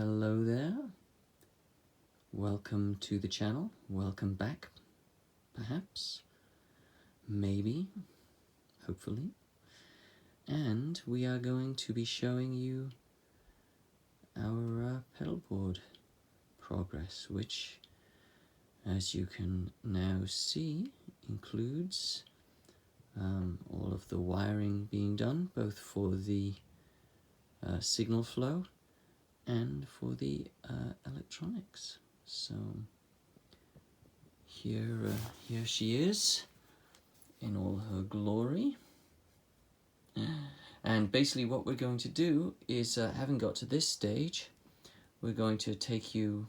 Hello there, welcome to the channel, welcome back, perhaps, maybe, hopefully, and we are going to be showing you our pedalboard progress, which, as you can now see, includes all of the wiring being done, both for the signal flow and for the electronics. So here she is in all her glory. And basically what we're going to do is, having got to this stage, we're going to take you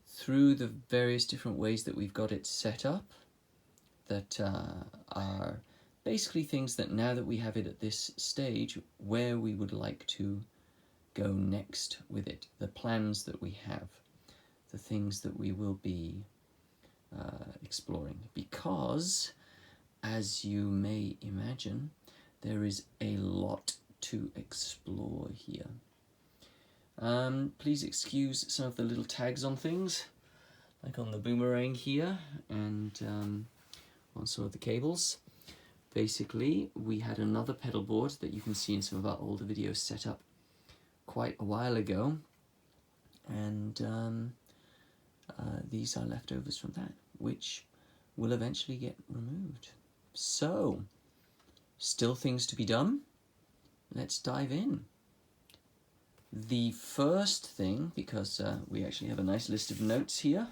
through the various different ways that we've got it set up, that are basically things that, now that we have it at this stage, where we would like to go next with it, the plans that we have, the things that we will be exploring. Because, as you may imagine, there is a lot to explore here. Please excuse some of the little tags on things, like on the boomerang here, and on some of the cables. Basically, we had another pedal board that you can see in some of our older videos set up quite a while ago, and these are leftovers from that, which will eventually get removed. So, still things to be done. Let's dive in. The first thing, because we actually have a nice list of notes here,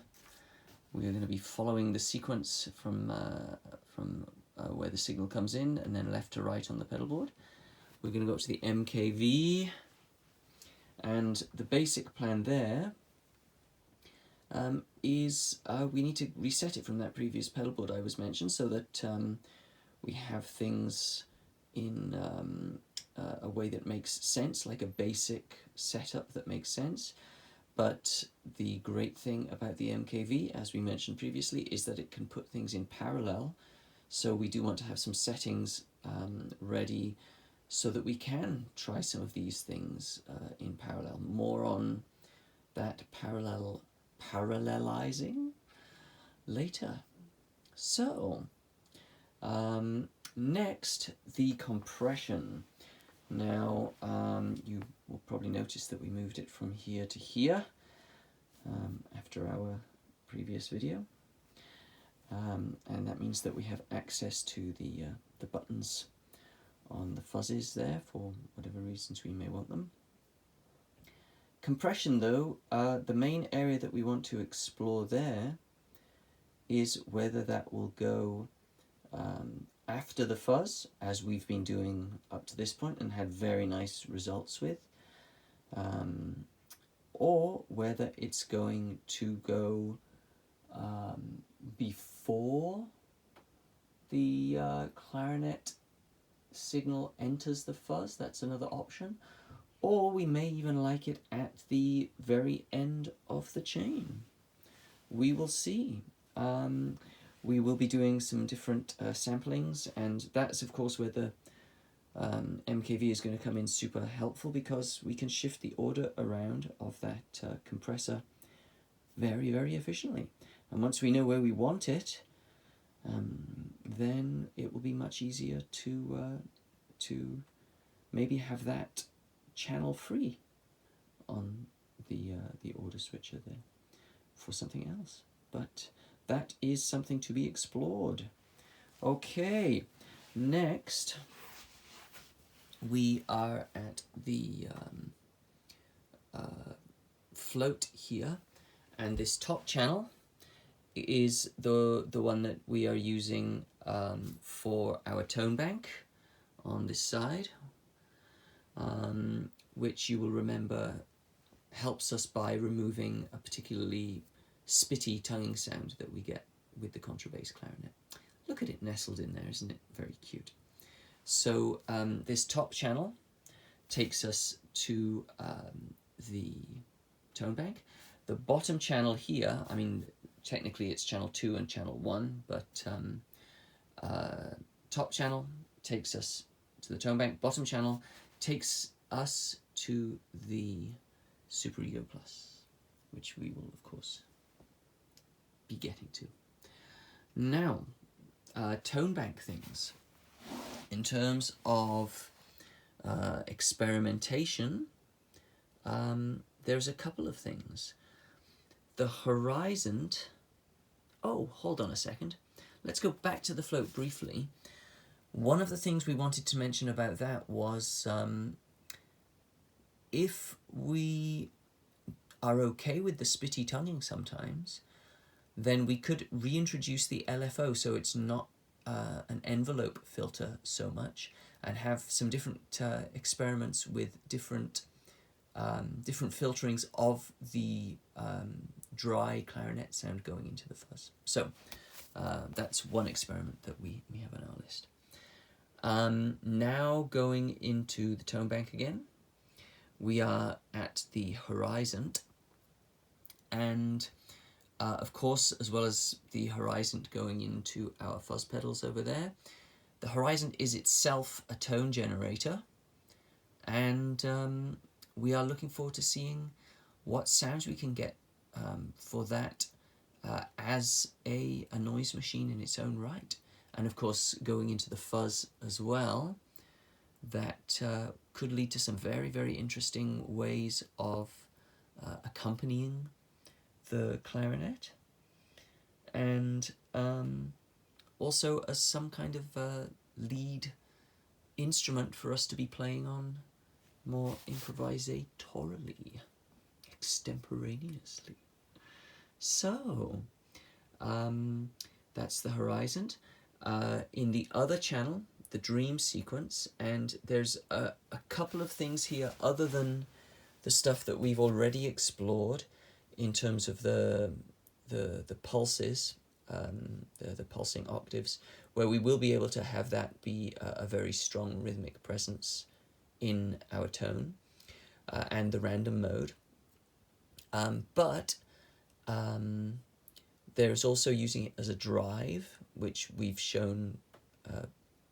we are going to be following the sequence from where the signal comes in, and then left to right on the pedal board. We're going to go up to the MK-V, and the basic plan there is we need to reset it from that previous pedal board I was mentioned, so that we have things in a way that makes sense, like a basic setup that makes sense. But the great thing about the MK-V, as we mentioned previously, is that it can put things in parallel. So we do want to have some settings ready so that we can try some of these things in parallel. More on that parallelizing later. So, next, the compression. Now, you will probably notice that we moved it from here to here after our previous video. And that means that we have access to the buttons on the fuzzes there for whatever reasons we may want them. Compression, though, the main area that we want to explore there is whether that will go after the fuzz, as we've been doing up to this point and had very nice results with, or whether it's going to go before the clarinet signal enters the fuzz. That's another option. Or we may even like it at the very end of the chain. We will see. We will be doing some different samplings, and that's of course where the MK-V is going to come in super helpful, because we can shift the order around of that compressor very, very efficiently. And once we know where we want it, then it will be much easier to maybe have that channel free on the order switcher there for something else. But that is something to be explored. Okay, next we are at the float here, and this top channel is the one that we are using for our tone bank on this side, which you will remember helps us by removing a particularly spitty tonguing sound that we get with the contrabass clarinet. Look at it nestled in there, isn't it? Very cute. So this top channel takes us to the tone bank. The bottom channel here, I mean, technically it's channel 2 and channel 1, but top channel takes us to the tone bank. Bottom channel takes us to the Super Ego Plus, which we will, of course, be getting to. Now, tone bank things. In terms of experimentation, there's a couple of things. The horizon... Oh, hold on a second. Let's go back to the float briefly. One of the things we wanted to mention about that was if we are okay with the spitty tonguing sometimes, then we could reintroduce the LFO so it's not an envelope filter so much, and have some different experiments with different filterings of the dry clarinet sound going into the fuzz. So that's one experiment that we have on our list. Now going into the tone bank again, we are at the horizon, and of course, as well as the horizon going into our fuzz pedals over there, the horizon is itself a tone generator, and we are looking forward to seeing what sounds we can get for that as a noise machine in its own right. And of course, going into the fuzz as well, that could lead to some very, very interesting ways of accompanying the clarinet, and also as some kind of lead instrument for us to be playing on more improvisatorily, extemporaneously. So that's the horizon. In the other channel, the dream sequence, and there's a couple of things here other than the stuff that we've already explored in terms of the pulses, the pulsing octaves, where we will be able to have that be a very strong rhythmic presence in our tone, and the random mode. But there's also using it as a drive, which we've shown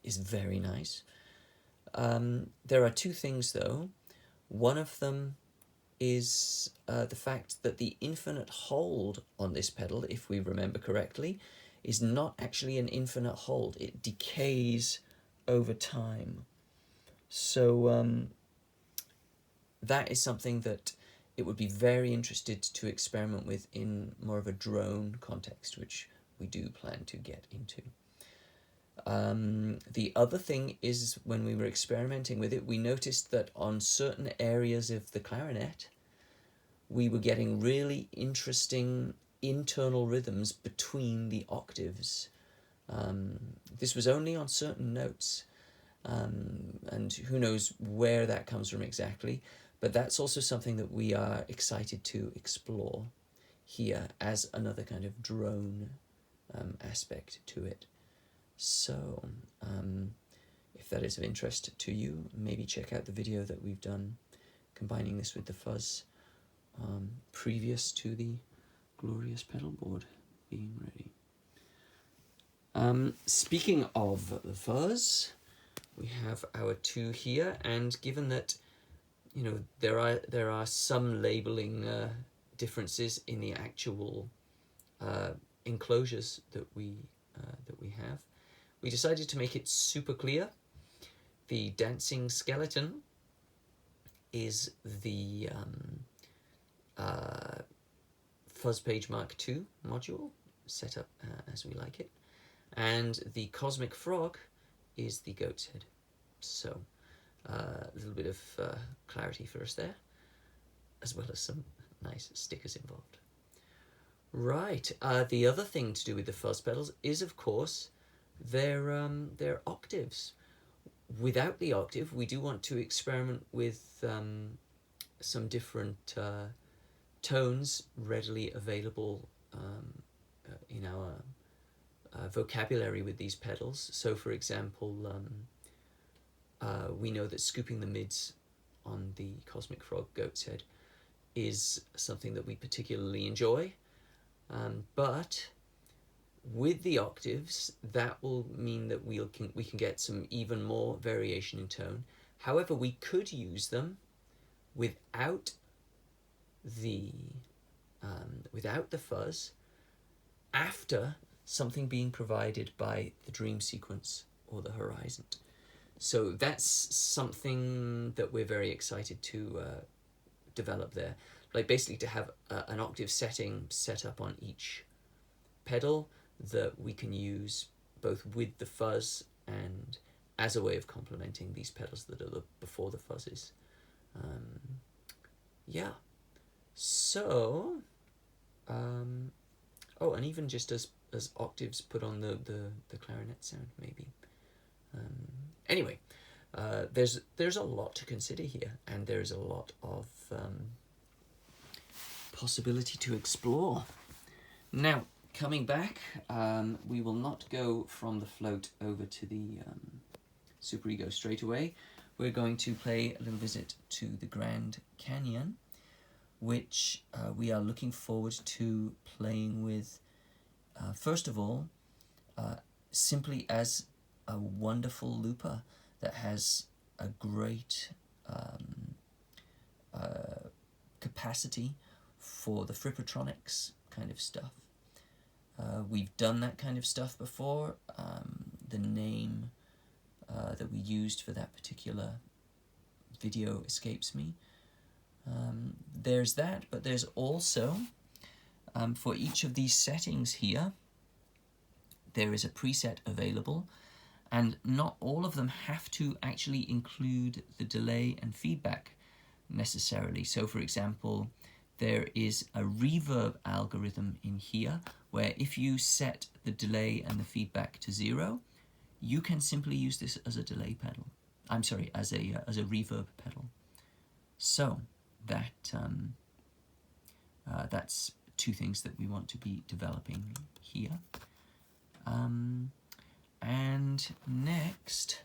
is very nice. There are two things though. One of them is the fact that the infinite hold on this pedal, if we remember correctly, is not actually an infinite hold. It decays over time. So that is something that it would be very interested to experiment with in more of a drone context, which we do plan to get into. The other thing is, when we were experimenting with it, we noticed that on certain areas of the clarinet, we were getting really interesting internal rhythms between the octaves. This was only on certain notes, and who knows where that comes from exactly, but that's also something that we are excited to explore here as another kind of drone aspect to it. So if that is of interest to you, maybe check out the video that we've done combining this with the fuzz previous to the glorious pedal board being ready. Speaking of the fuzz, we have our two here, and given that there are some labeling differences in the actual enclosures that we have, we decided to make it super clear. The dancing skeleton is the Fuzz Page Mark II module, set up as we like it, and the Cosmic Frog is the goat's head. So a little bit of clarity for us there, as well as some nice stickers involved. Right, the other thing to do with the fuzz pedals is, of course, their octaves. Without the octave, we do want to experiment with some different tones readily available in our vocabulary with these pedals. So, for example, we know that scooping the mids on the Cosmic Frog goat's head is something that we particularly enjoy. But with the octaves, that will mean that we can get some even more variation in tone. However, we could use them without the fuzz after something being provided by the dream sequence or the horizon. So that's something that we're very excited to develop there. Like basically to have an octave setting set up on each pedal that we can use both with the fuzz and as a way of complementing these pedals that are before the fuzzes. Yeah. So, oh, and even just as octaves put on the clarinet sound, maybe. Anyway, there's a lot to consider here, and there's a lot of possibility to explore. Now, coming back, we will not go from the float over to the superego straight away. We're going to pay a little visit to the Grand Canyon, which we are looking forward to playing with, first of all, simply as a wonderful looper that has a great capacity for the frippertronics kind of stuff. We've done that kind of stuff before. The name that we used for that particular video escapes me. There's that, but there's also, for each of these settings here, there is a preset available, and not all of them have to actually include the delay and feedback necessarily. So for example, there is a reverb algorithm in here where if you set the delay and the feedback to 0, you can simply use this as a delay pedal. I'm sorry, as a reverb pedal. So that that's two things that we want to be developing here. And next,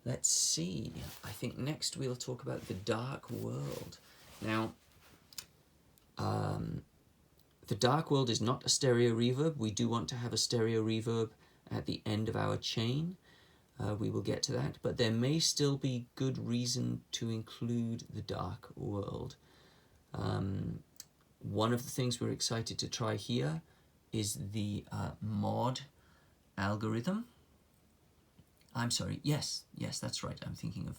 let's see. I think next we'll talk about the dark world. Now, the dark world is not a stereo reverb. We do want to have a stereo reverb at the end of our chain. We will get to that, but there may still be good reason to include the dark world. One of the things we're excited to try here is the mod algorithm. I'm sorry, yes, that's right. I'm thinking of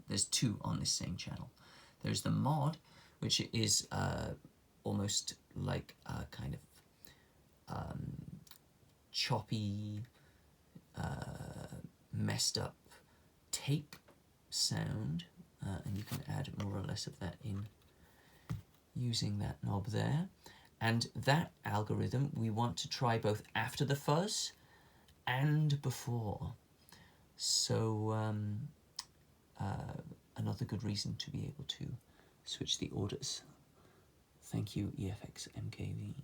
there's two on this same channel. There's the mod, which is almost like a kind of choppy, messed up tape sound, and you can add more or less of that in using that knob there. And that algorithm we want to try both after the fuzz and before. So another good reason to be able to switch the orders. Thank you, EFX MK-V.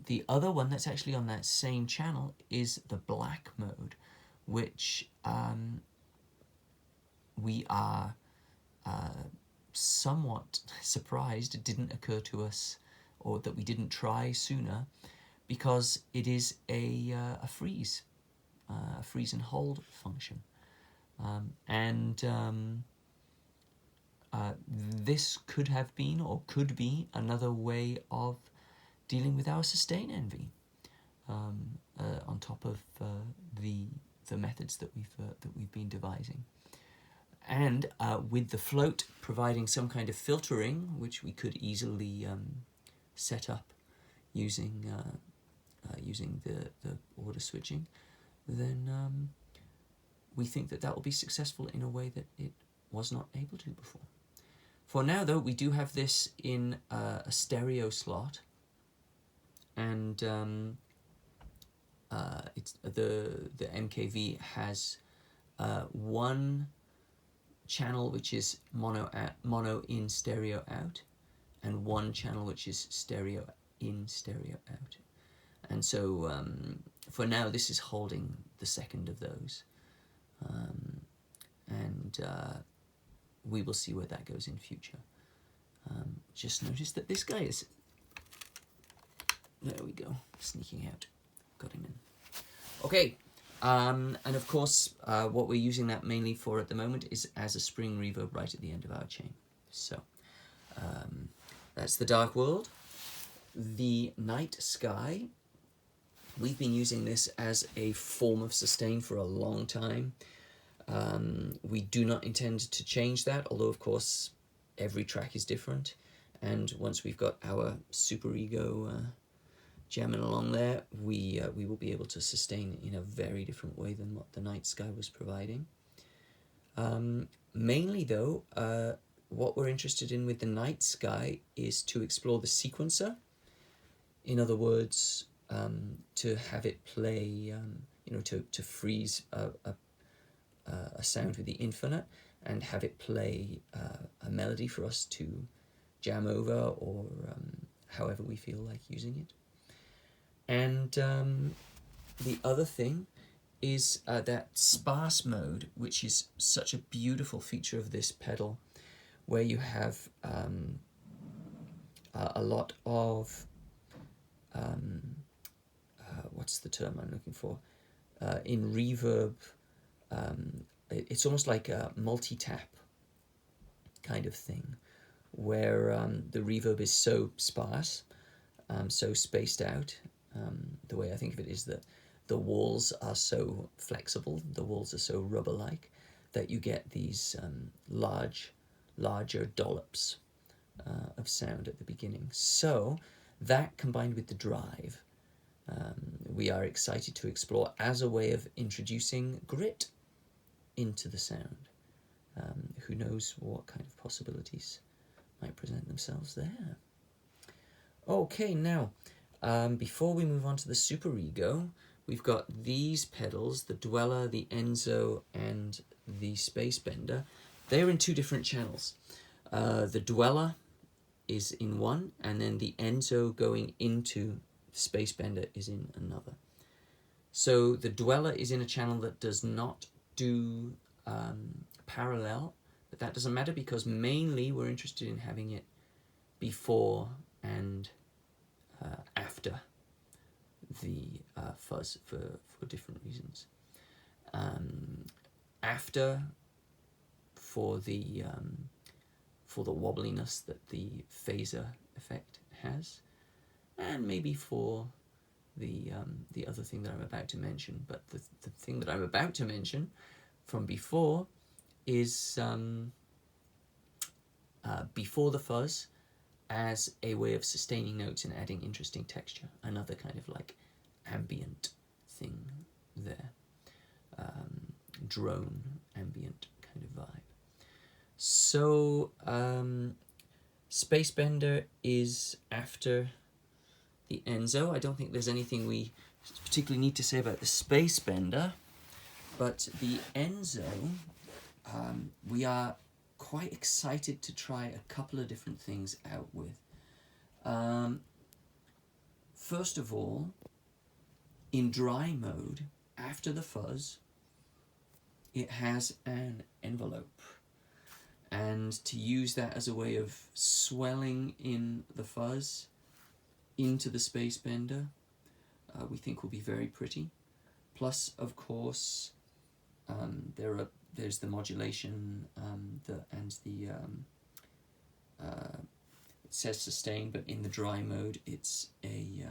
The other one that's actually on that same channel is the black mode, which we are somewhat surprised it didn't occur to us, or that we didn't try sooner, because it is a freeze and hold function. This could have been, or could be, another way of dealing with our sustain envy, on top of the methods that we've been devising, and with the float providing some kind of filtering, which we could easily set up using the order switching, then we think that will be successful in a way that it was not able to before. For now, though, we do have this in a stereo slot, and it's the MK-V has one channel which is mono in, stereo out, and one channel which is stereo in, stereo out. And so for now, this is holding the second of those, and we will see where that goes in future. Just noticed that this guy is, there we go, sneaking out. Got him in. Okay, and of course, what we're using that mainly for at the moment is as a spring reverb right at the end of our chain. So That's the dark world. The night sky, we've been using this as a form of sustain for a long time. We do not intend to change that, although of course every track is different, and once we've got our superego jamming along there, we will be able to sustain in a very different way than what the night sky was providing. Mainly though, what we're interested in with the night sky is to explore the sequencer. In other words, to have it play, you know, to freeze a sound with the infinite and have it play a melody for us to jam over, or however we feel like using it. And the other thing is that sparse mode, which is such a beautiful feature of this pedal, where you have a lot of what's the term I'm looking for? In reverb, it's almost like a multi-tap kind of thing, where the reverb is so sparse, so spaced out. The way I think of it is that the walls are so flexible, the walls are so rubber-like, that you get these larger dollops of sound at the beginning. So that, combined with the drive, we are excited to explore as a way of introducing grit into the sound. Who knows what kind of possibilities might present themselves there. Okay, now, before we move on to the superego, we've got these pedals, the Dweller, the Enzo, and the Space Bender. They're in two different channels. The Dweller is in one, and then the Enzo going into the Space Bender is in another. So the Dweller is in a channel that does not do parallel, but that doesn't matter because mainly we're interested in having it before and after the fuzz for different reasons. After for the wobbliness that the phaser effect has, and maybe for the other thing that I'm about to mention. But the thing that I'm about to mention from before is before the fuzz, as a way of sustaining notes and adding interesting texture. Another kind of like ambient thing there. Drone ambient kind of vibe. So Space Bender is after the Enzo. I don't think there's anything we particularly need to say about the Space Bender, but the Enzo, we are quite excited to try a couple of different things out with. First of all, in dry mode, after the fuzz, it has an envelope, and to use that as a way of swelling in the fuzz into the Space Bender, we think will be very pretty. Plus, of course, there's the modulation, it says sustain, but in the dry mode it's a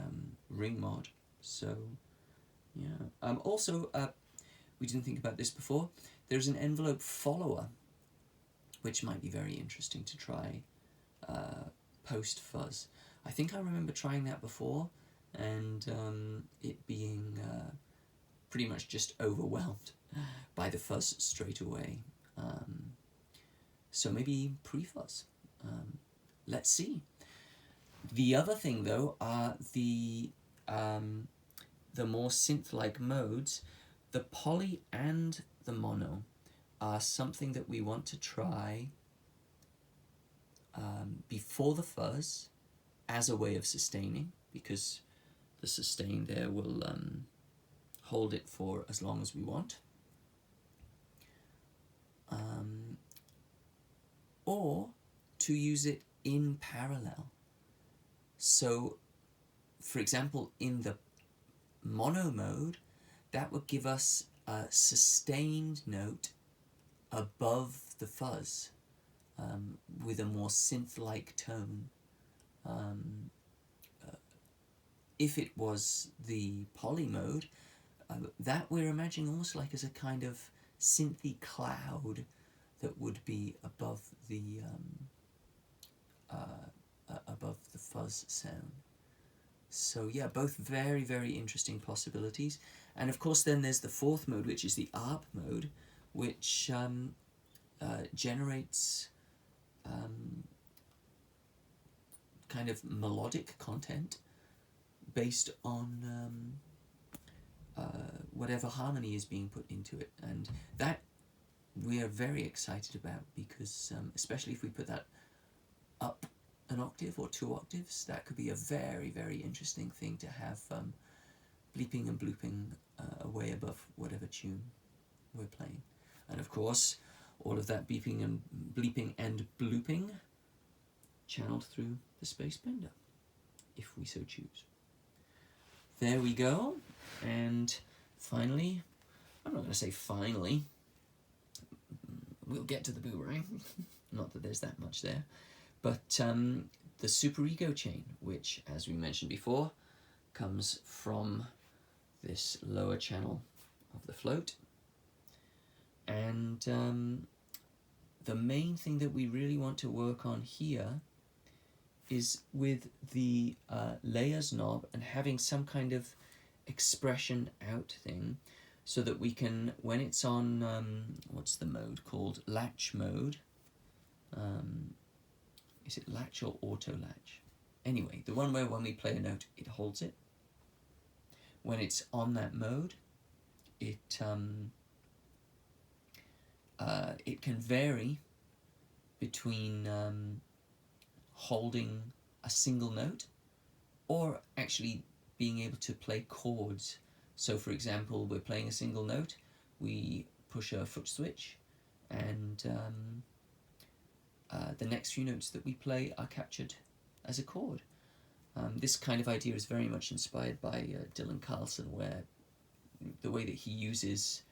ring mod. So yeah. Also, we didn't think about this before. There's an envelope follower, which might be very interesting to try post fuzz. I think I remember trying that before, and it being pretty much just overwhelmed by the fuzz straight away. So maybe pre-fuzz. Let's see. The other thing though are the more synth-like modes. The poly and the mono are something that we want to try before the fuzz as a way of sustaining, because the sustain there will hold it for as long as we want. Or to use it in parallel. So, for example, in the mono mode, that would give us a sustained note above the fuzz. with a more synth-like tone. If it was the poly mode, that we're imagining almost like as a kind of synthy cloud that would be above the fuzz sound. So yeah, both very, very interesting possibilities. And of course then there's the fourth mode, which is the ARP mode, which generates kind of melodic content based on whatever harmony is being put into it. And that we are very excited about, because especially if we put that up an octave or 2 octaves, that could be a very, very interesting thing to have bleeping and blooping way above whatever tune we're playing. And of course, all of that beeping and bleeping and blooping channeled through the space bender, if we so choose. There we go. And finally, I'm not going to say finally, we'll get to the boomerang, not that there's that much there, but the superego chain, which, as we mentioned before, comes from this lower channel of the float. And the main thing that we really want to work on here is with the layers knob and having some kind of expression out thing, so that we can, when it's on, what's the mode called? Latch mode. Is it latch or auto latch? Anyway, the one where when we play a note, it holds it. When it's on that mode, it can vary between holding a single note or actually being able to play chords. So for example, we're playing a single note, we push a foot switch, and the next few notes that we play are captured as a chord. This kind of idea is very much inspired by Dylan Carlson, where the way that he uses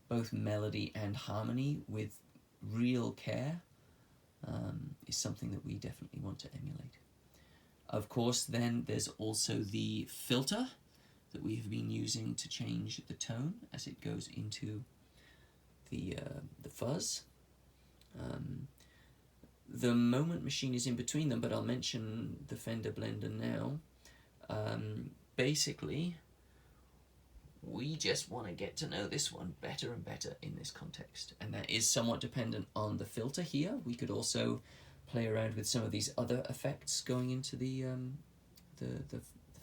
both melody and harmony with real care is something that we definitely want to emulate. Of course, then there's also the filter that we have been using to change the tone as it goes into the fuzz. The moment machine is in between them, but I'll mention the Fender Blender now. Basically, we just want to get to know this one better and better in this context, and that is somewhat dependent on the filter here. We could also play around with some of these other effects going into the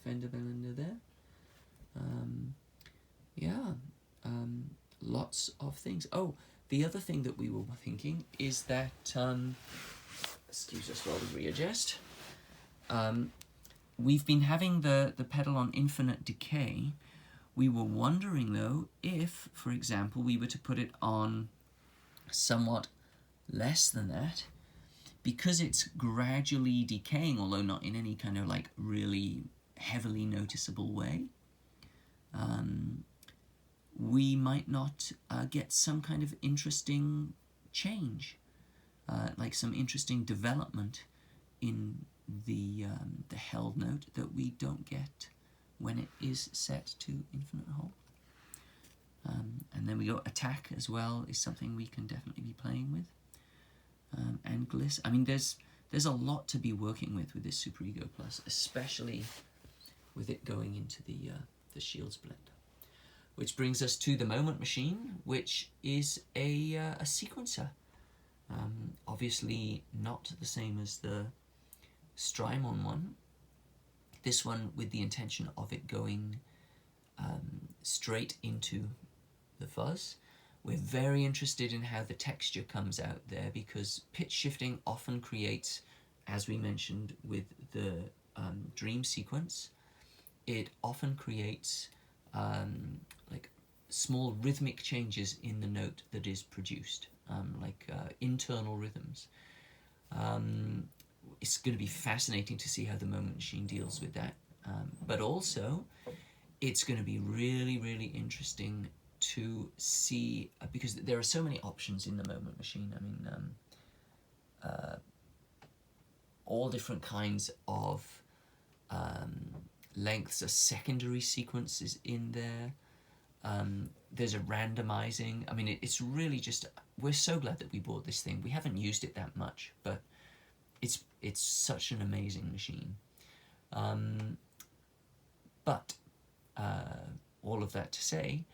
Fender Blender there. Lots of things. Oh, the other thing that we were thinking is that, excuse us while we readjust, we've been having the pedal on infinite decay. We were wondering though if, for example, we were to put it on somewhat less than that, because it's gradually decaying, although not in any kind of like really heavily noticeable way. We might not get some kind of interesting change, like some interesting development in the held note that we don't get when it is set to infinite hold. And then we go attack as well, is something we can definitely be playing with. And gliss. I mean, there's a lot to be working with this Superego Plus, especially with it going into the Shields blender. Which brings us to the moment machine, which is a sequencer. Obviously not the same as the Strymon one. This one with the intention of it going straight into the fuzz. We're very interested in how the texture comes out there, because pitch shifting often creates, as we mentioned with the dream sequence, it often creates like small rhythmic changes in the note that is produced, like internal rhythms. It's going to be fascinating to see how the moment machine deals with that, but also it's going to be really, really interesting to see, because there are so many options in the moment machine. I mean, all different kinds of lengths. A secondary sequence is in there. There's a randomizing. I mean, it's really just, we're so glad that we bought this thing. We haven't used it that much, but it's such an amazing machine. But all of that to say,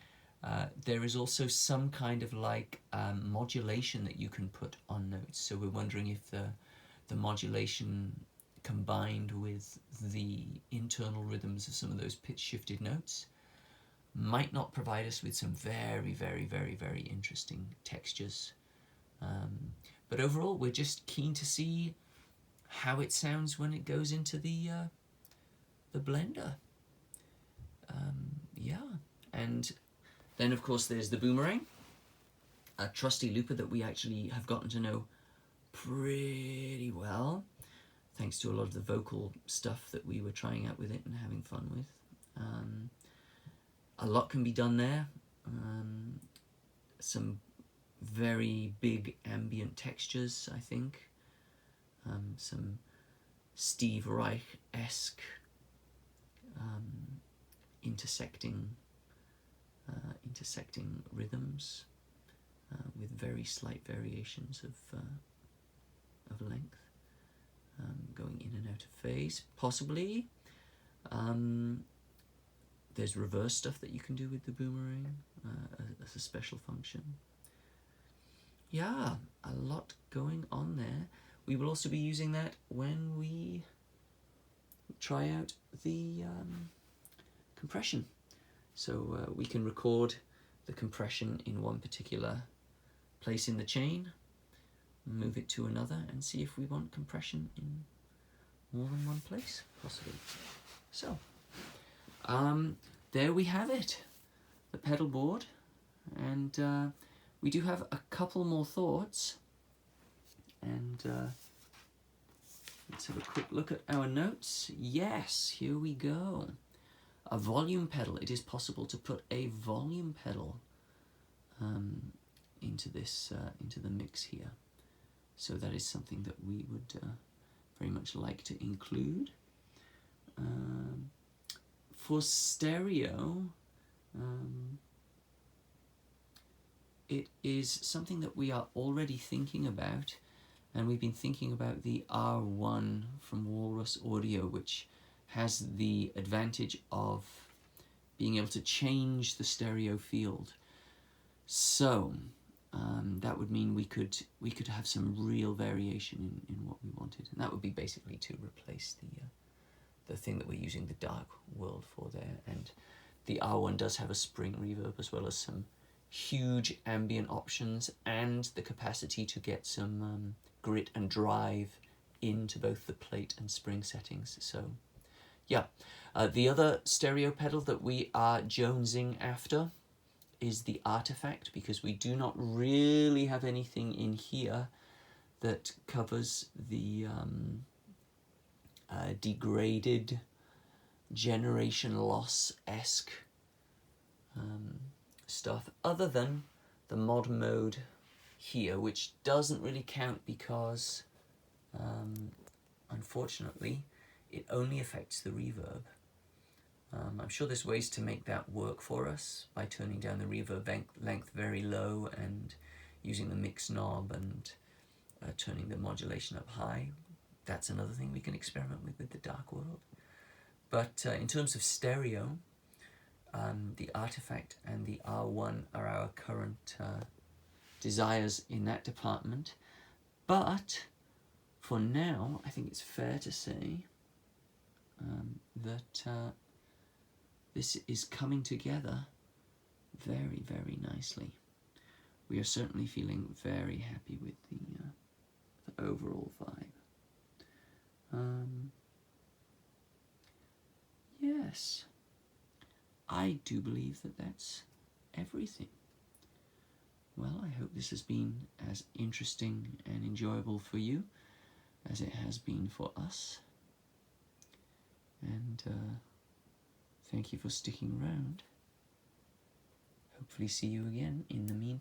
there is also some kind of like modulation that you can put on notes. So we're wondering if the modulation combined with the internal rhythms of some of those pitch shifted notes might not provide us with some very, very, very, very interesting textures. But overall, we're just keen to see how it sounds when it goes into the blender. Yeah, and then of course there's the boomerang, a trusty looper that we actually have gotten to know pretty well, thanks to a lot of the vocal stuff that we were trying out with it and having fun with. A lot can be done there. Some very big ambient textures, I think. Some Steve Reich-esque intersecting rhythms with very slight variations of length, going in and out of phase, possibly. There's reverse stuff that you can do with the boomerang as a special function. Yeah, a lot going on there. We will also be using that when we try out the compression. So we can record the compression in one particular place in the chain, move it to another, and see if we want compression in more than one place, possibly. So, there we have it, the pedal board, and we do have a couple more thoughts, and let's have a quick look at our notes. Yes, here we go. A volume pedal. It is possible to put a volume pedal into this into the mix here. So that is something that we would very much like to include. For stereo, it is something that we are already thinking about, and we've been thinking about the R1 from Walrus Audio, which has the advantage of being able to change the stereo field. So that would mean we could have some real variation in what we wanted, and that would be basically to replace the thing that we're using the dark world for there. And the R1 does have a spring reverb as well as some huge ambient options and the capacity to get some grit and drive into both the plate and spring settings. So yeah, the other stereo pedal that we are jonesing after is the Artifact, because we do not really have anything in here that covers the degraded generation loss-esque stuff, other than the mod mode here, which doesn't really count because unfortunately it only affects the reverb. I'm sure there's ways to make that work for us by turning down the reverb length very low and using the mix knob and turning the modulation up high. That's another thing we can experiment with the dark world. But in terms of stereo, the Artifact and the R1 are our current desires in that department. But for now, I think it's fair to say that this is coming together very, very nicely. We are certainly feeling very happy with the overall vibe. Yes, I do believe that that's everything. Well, I hope this has been as interesting and enjoyable for you as it has been for us. And thank you for sticking around. Hopefully see you again in the meantime.